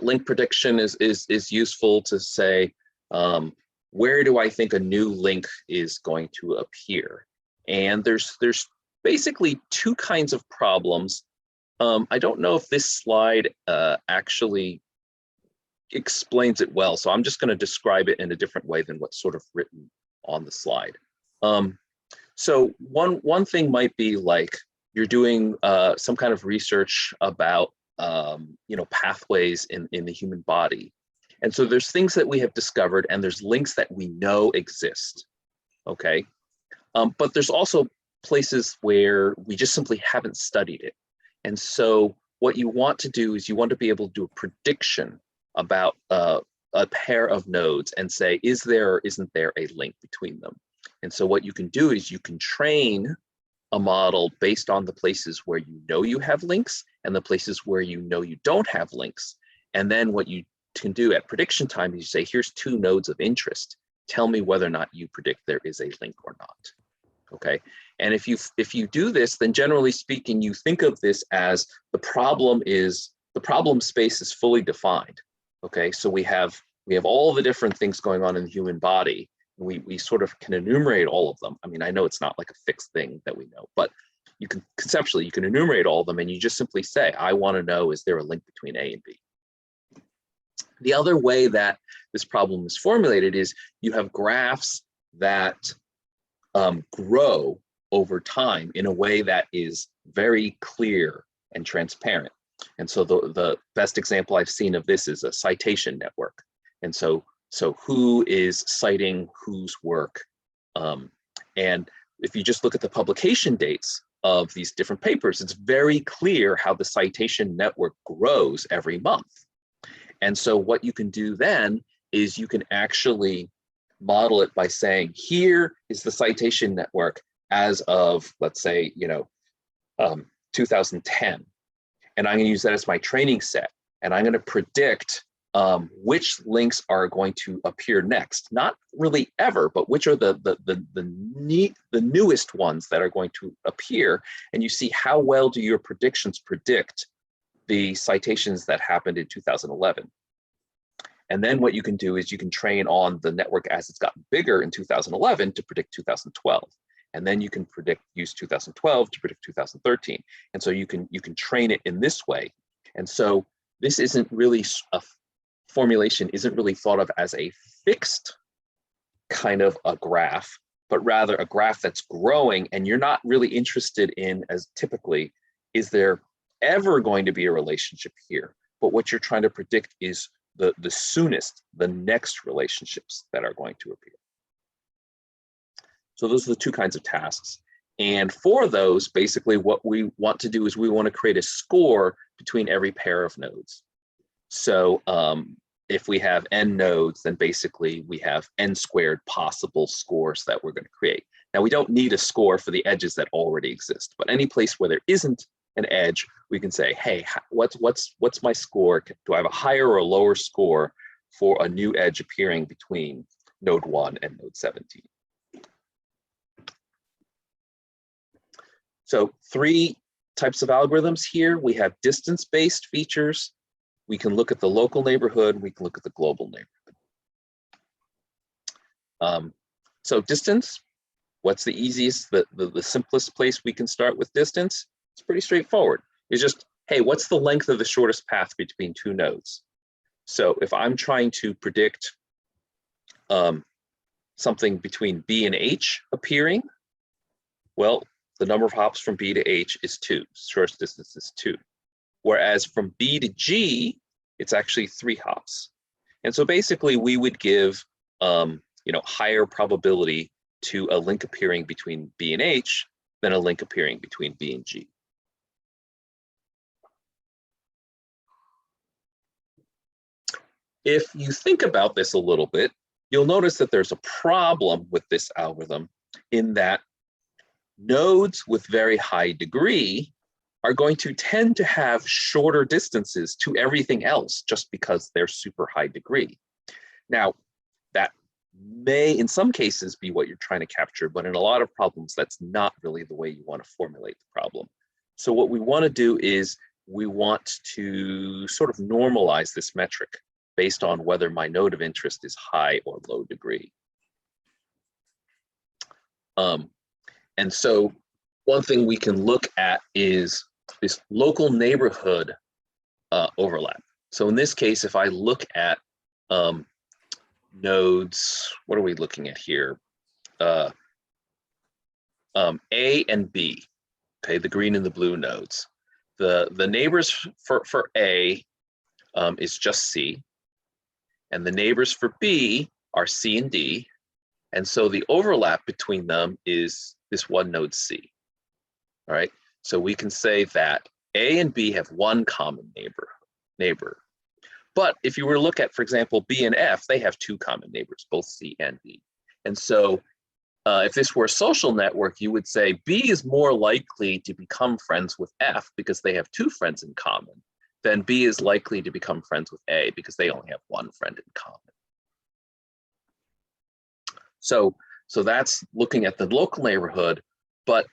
Link prediction is useful to say, where do I think a new link is going to appear? And there's basically two kinds of problems. I don't know if this slide actually explains it well, so I'm just going to describe it in a different way than what's sort of written on the slide. So one thing might be like you're doing some kind of research about pathways in the human body. And so there's things that we have discovered and there's links that we know exist, okay? But there's also places where we just simply haven't studied it. And so what you want to do is you want to be able to do a prediction about a pair of nodes and say, is there or isn't there a link between them? And so what you can do is you can train a model based on the places where you know you have links and the places where you know you don't have links. And then what you can do at prediction time is you say, here's two nodes of interest. Tell me whether or not you predict there is a link or not. Okay. And if you do this, then generally speaking, you think of this as the problem space is fully defined. Okay. So we have all the different things going on in the human body. We sort of can enumerate all of them. I mean, I know it's not like a fixed thing that we know, but you can conceptually, you can enumerate all of them and you just simply say, I want to know, is there a link between A and B? The other way that this problem is formulated is you have graphs that grow over time in a way that is very clear and transparent. And so the best example I've seen of this is a citation network. And so who is citing whose work? And if you just look at the publication dates of these different papers, it's very clear how the citation network grows every month. And so what you can do then is you can actually model it by saying, here is the citation network as of, let's say, 2010. And I'm going to use that as my training set. And I'm going to predict which links are going to appear next. Not really ever, but which are the newest ones that are going to appear. And you see how well do your predictions predict the citations that happened in 2011. And then what you can do is you can train on the network as it's gotten bigger in 2011 to predict 2012. And then you can use 2012 to predict 2013. And so you can train it in this way. And so this isn't really a formulation, isn't really thought of as a fixed kind of a graph, but rather a graph that's growing, and you're not really interested in, as typically, is there ever going to be a relationship here? But what you're trying to predict is the soonest, the next relationships that are going to appear. So those are the two kinds of tasks. And for those, basically what we want to do is we want to create a score between every pair of nodes. So if we have n nodes, then basically we have n squared possible scores that we're going to create. Now we don't need a score for the edges that already exist, but any place where there isn't an edge, we can say, hey, what's my score? Do I have a higher or a lower score for a new edge appearing between node 1 and node 17? So 3 types of algorithms here. We have distance-based features. We can look at the local neighborhood. We can look at the global neighborhood. So distance, what's the easiest, the simplest place we can start with distance? It's pretty straightforward. It's just, hey, what's the length of the shortest path between 2 nodes? So if I'm trying to predict something between B and H appearing, well, the number of hops from B to H is 2. Shortest distance is 2. Whereas from B to G, it's actually 3 hops. And so basically we would give higher probability to a link appearing between B and H than a link appearing between B and G. If you think about this a little bit, you'll notice that there's a problem with this algorithm in that nodes with very high degree are going to tend to have shorter distances to everything else just because they're super high degree. Now, that may in some cases be what you're trying to capture, but in a lot of problems, that's not really the way you want to formulate the problem. So what we want to do is we want to sort of normalize this metric based on whether my node of interest is high or low degree. And so one thing we can look at is this local neighborhood overlap. So in this case, if I look at nodes, what are we looking at here? A and B, okay, the green and the blue nodes. The neighbors for A is just C, and the neighbors for B are C and D, and so the overlap between them is this one node C. All right, so we can say that A and B have one common neighbor. But if you were to look at, for example, B and F, they have two common neighbors, both C and D. And so if this were a social network, you would say B is more likely to become friends with F because they have two friends in common, than B is likely to become friends with A because they only have one friend in common. So that's looking at the local neighborhood, but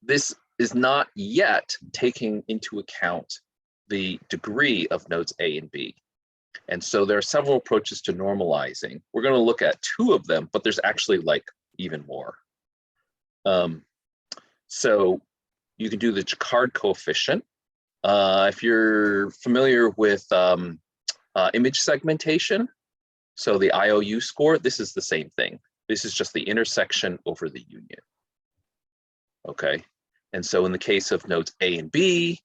this is not yet taking into account the degree of nodes A and B. And so there are several approaches to normalizing. We're going to look at two of them, but there's actually like even more. So you can do the Jaccard coefficient. If you're familiar with image segmentation, so the IOU score, this is the same thing. This is just the intersection over the union. Okay, and so in the case of nodes A and B,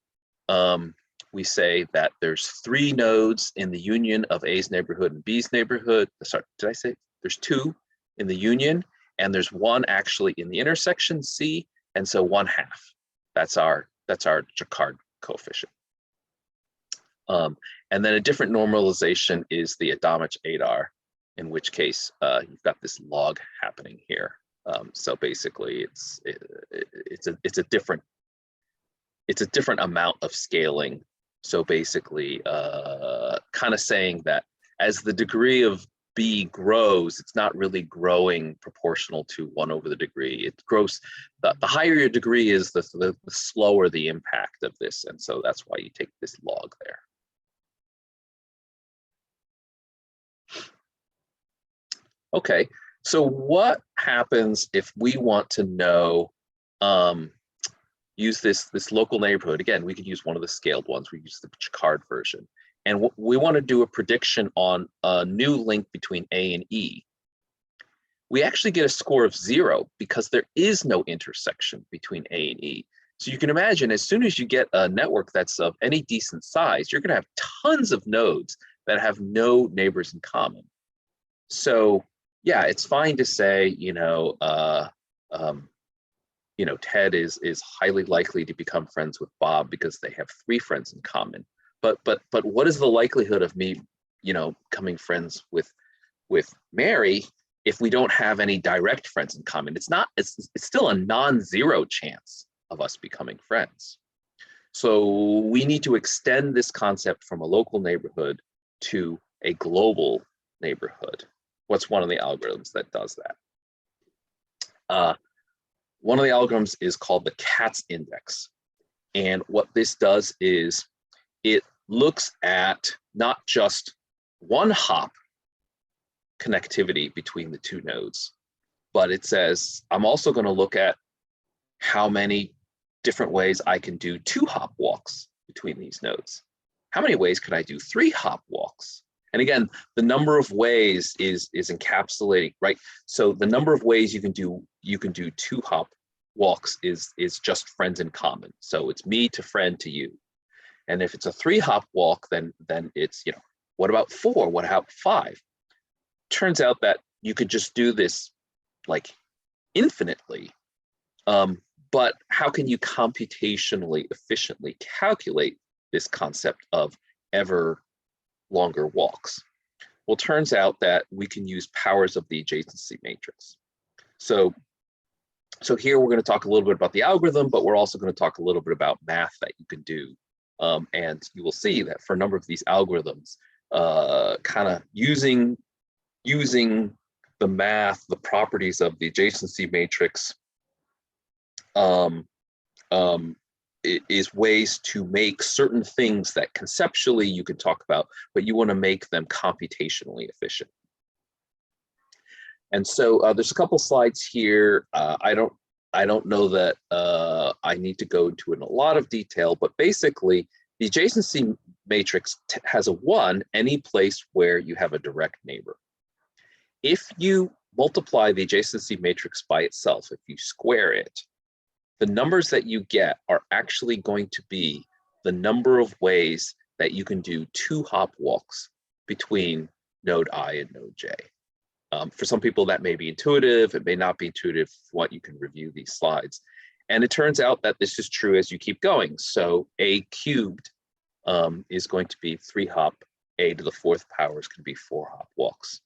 we say that there's 3 nodes in the union of A's neighborhood and B's neighborhood. Sorry, did I say there's 2 in the union, and there's 1 actually in the intersection, C, and so 1/2. That's our Jaccard coefficient. And then a different normalization is the Adjacency, in which case you've got this log happening here. So basically, it's a different amount of scaling. So basically, kind of saying that as the degree of B grows, it's not really growing proportional to 1 over the degree. It grows, the higher your degree is, the slower the impact of this. And so that's why you take this log there. Okay, so what happens if we want to know, use this local neighborhood? Again, we could use one of the scaled ones. We use the Jaccard version. And we want to do a prediction on a new link between A and E. We actually get a score of 0 because there is no intersection between A and E. So you can imagine, as soon as you get a network that's of any decent size, you're going to have tons of nodes that have no neighbors in common. So yeah, it's fine to say, Ted is highly likely to become friends with Bob because they have 3 friends in common. But what is the likelihood of me, becoming friends with Mary if we don't have any direct friends in common? It's still a non-zero chance of us becoming friends. So we need to extend this concept from a local neighborhood to a global neighborhood. What's one of the algorithms that does that? One of the algorithms is called the Katz index. And what this does is it looks at not just one hop connectivity between the 2 nodes, but it says, I'm also going to look at how many different ways I can do 2 hop walks between these nodes. How many ways can I do 3 hop walks? And again, the number of ways is encapsulating, right? So the number of ways you can do 2 hop walks is just friends in common. So it's me to friend to you. And if it's a 3 hop walk, then it's, what about 4? What about 5? Turns out that you could just do this like infinitely. But how can you computationally efficiently calculate this concept of ever longer walks? Well, it turns out that we can use powers of the adjacency matrix. So here we're going to talk a little bit about the algorithm, but we're also going to talk a little bit about math that you can do. And you will see that for a number of these algorithms, kind of using the math, the properties of the adjacency matrix, is ways to make certain things that conceptually you can talk about, but you want to make them computationally efficient. And so there's a couple slides here. I don't know that I need to go into in a lot of detail, but basically the adjacency matrix has a 1 any place where you have a direct neighbor. If you multiply the adjacency matrix by itself, if you square it, the numbers that you get are actually going to be the number of ways that you can do 2 hop walks between node I and node J. For some people that may be intuitive, it may not be intuitive. If you want, you can review these slides. And it turns out that this is true as you keep going. So a cubed is going to be 3 hop, a to the 4th power is going to be 4 hop walks.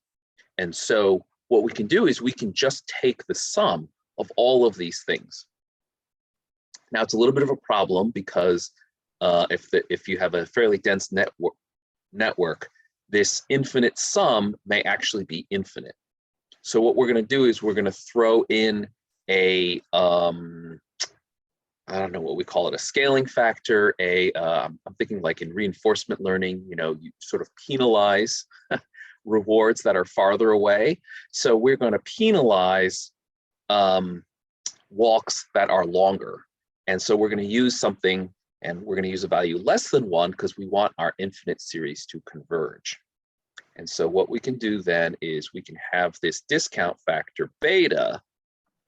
And so what we can do is we can just take the sum of all of these things. Now it's a little bit of a problem because if you have a fairly dense network, this infinite sum may actually be infinite. So what we're going to do is we're going to throw in a, I don't know what we call it, a scaling factor, I'm thinking like in reinforcement learning, you know, you sort of penalize rewards that are farther away. So we're going to penalize walks that are longer. And so we're going to use something, and we're going to use a value less than 1 because we want our infinite series to converge. And so what we can do then is we can have this discount factor beta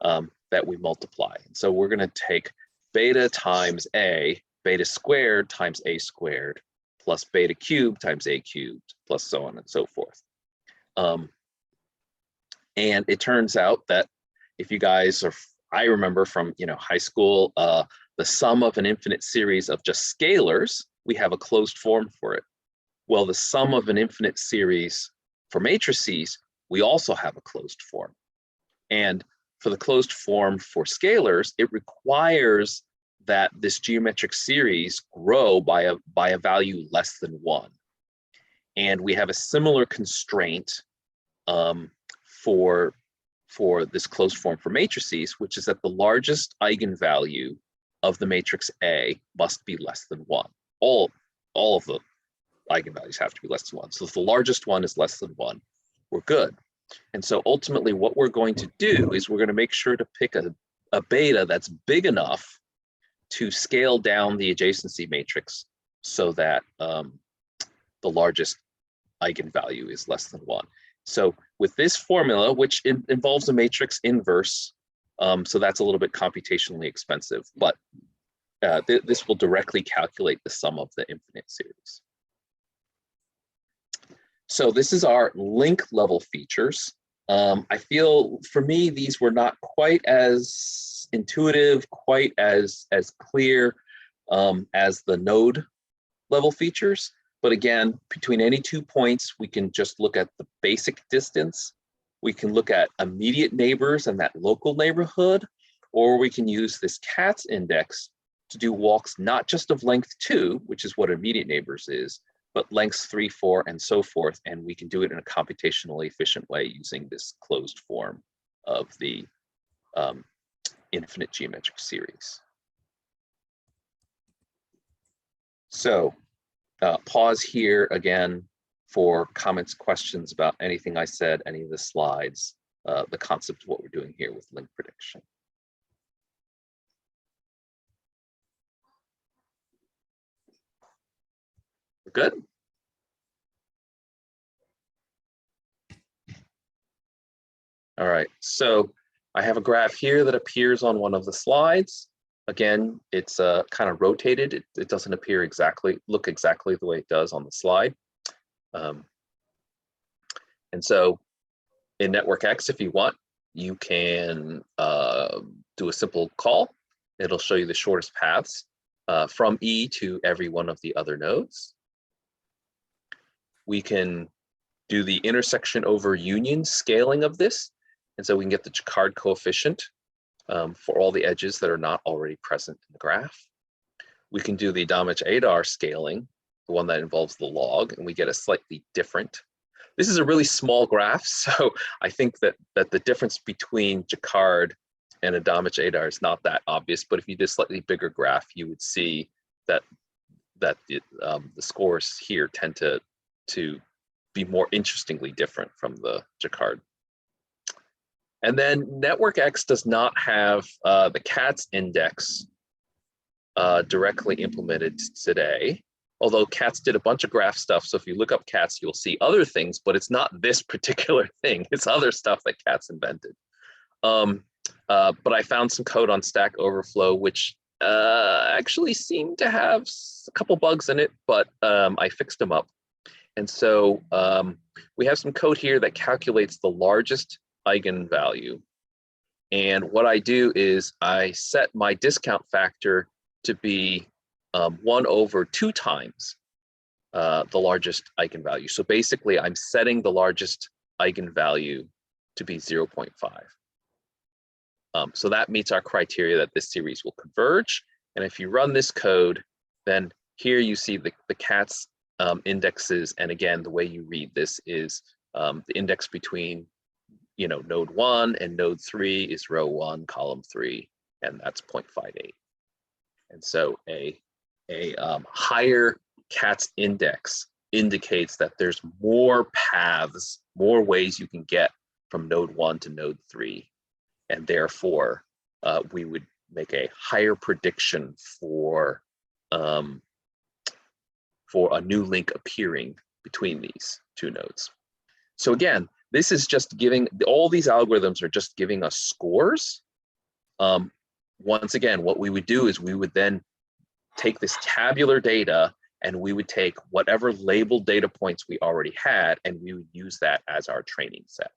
that we multiply. And so we're going to take beta times a, beta squared times a squared, plus beta cubed times a cubed, plus so on and so forth. And it turns out that if you guys are, I remember from high school, the sum of an infinite series of just scalars, we have a closed form for it. Well, the sum of an infinite series for matrices, we also have a closed form. And for the closed form for scalars, it requires that this geometric series grow by a value less than 1. And we have a similar constraint for this closed form for matrices, which is that the largest eigenvalue of the matrix A must be less than 1. All of the eigenvalues have to be less than 1. So if the largest one is less than 1, we're good. And so ultimately what we're going to do is we're going to make sure to pick a beta that's big enough to scale down the adjacency matrix so that the largest eigenvalue is less than 1. So with this formula, which involves a matrix inverse, so that's a little bit computationally expensive, but this will directly calculate the sum of the infinite series. So this is our link level features. I feel for me, these were not quite as intuitive, quite as clear as the node level features. But again, between any 2 points, we can just look at the basic distance. We can look at immediate neighbors and that local neighborhood, or we can use this CATS index to do walks not just of length 2, which is what immediate neighbors is, but lengths 3, 4, and so forth. And we can do it in a computationally efficient way using this closed form of the infinite geometric series. So pause here again for comments, questions about anything I said, any of the slides, the concept of what we're doing here with link prediction. We're good? All right, so I have a graph here that appears on one of the slides. Again, it's kind of rotated. It doesn't appear look exactly the way it does on the slide. And so in Network X, if you want, you can do a simple call. It'll show you the shortest paths from E to every one of the other nodes. We can do the intersection over union scaling of this. And so we can get the Jaccard coefficient for all the edges that are not already present in the graph. We can do the Damage-Adar scaling, the one that involves the log, and we get a slightly different. This is a really small graph, so I think that the difference between Jaccard and Adamic ADAR is not that obvious, but if you did a slightly bigger graph, you would see that the scores here tend to be more interestingly different from the Jacquard. And then Network X does not have the CATS index directly implemented today, although CATS did a bunch of graph stuff. So if you look up CATS, you'll see other things, but it's not this particular thing. It's other stuff that CATS invented. But I found some code on Stack Overflow, which actually seemed to have a couple bugs in it, but I fixed them up. And so we have some code here that calculates the largest eigenvalue. And what I do is I set my discount factor to be 1 over 2 times the largest eigenvalue. So basically, I'm setting the largest eigenvalue to be 0.5. So that meets our criteria that this series will converge. And if you run this code, then here you see the CATS indexes. And again, the way you read this is the index between node 1 and node 3 is row 1, column 3, and that's 0.58. And so a higher CATS index indicates that there's more paths, more ways you can get from node 1 to node 3. And therefore, we would make a higher prediction for a new link appearing between these 2 nodes. So again, this is just giving, all these algorithms are just giving us scores. Once again, what we would do is we would then take this tabular data and we would take whatever labeled data points we already had, and we would use that as our training set.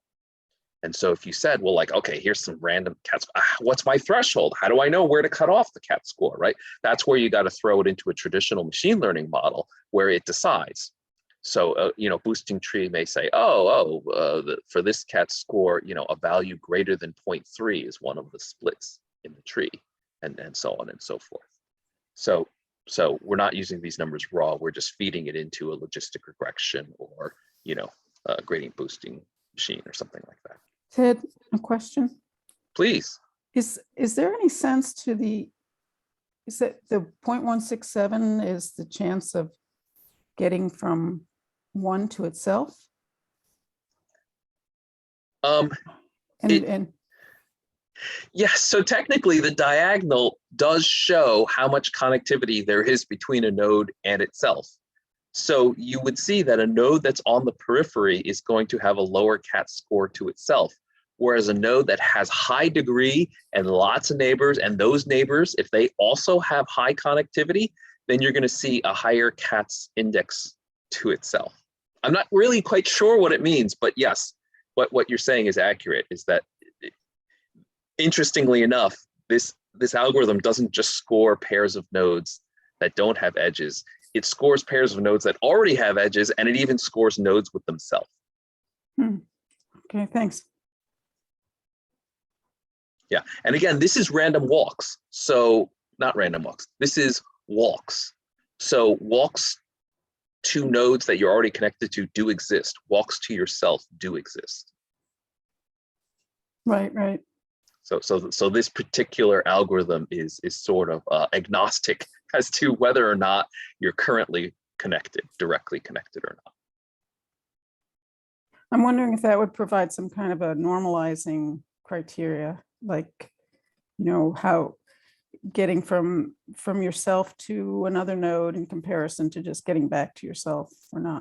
And so if you said, well, like, okay, here's some random CAT, what's my threshold? How do I know where to cut off the CAT score, right? That's where you got to throw it into a traditional machine learning model where it decides. So, boosting tree may say, for this CAT score, a value greater than 0.3 is one of the splits in the tree, and so on and so forth. So we're not using these numbers raw. We're just feeding it into a logistic regression or, a gradient boosting machine or something like that. Ted, a question. Please. Is there any sense to is that the 0.167 is the chance of getting from 1 to itself? Yes, so technically the diagonal does show how much connectivity there is between a node and itself. So you would see that a node that's on the periphery is going to have a lower CAT score to itself, whereas a node that has high degree and lots of neighbors, and those neighbors, if they also have high connectivity, then you're going to see a higher CATS index to itself. I'm not really quite sure what it means, but yes, what you're saying is accurate, is that interestingly enough, this algorithm doesn't just score pairs of nodes that don't have edges. It scores pairs of nodes that already have edges, and it even scores nodes with themselves. Okay, thanks. Yeah, and again, this is random walks. So not random walks, this is walks. So walks to nodes that you're already connected to do exist. Walks to yourself do exist. Right. So this particular algorithm is sort of agnostic as to whether or not you're currently connected, directly connected or not. I'm wondering if that would provide some kind of a normalizing criteria, like, how getting from yourself to another node in comparison to just getting back to yourself or not.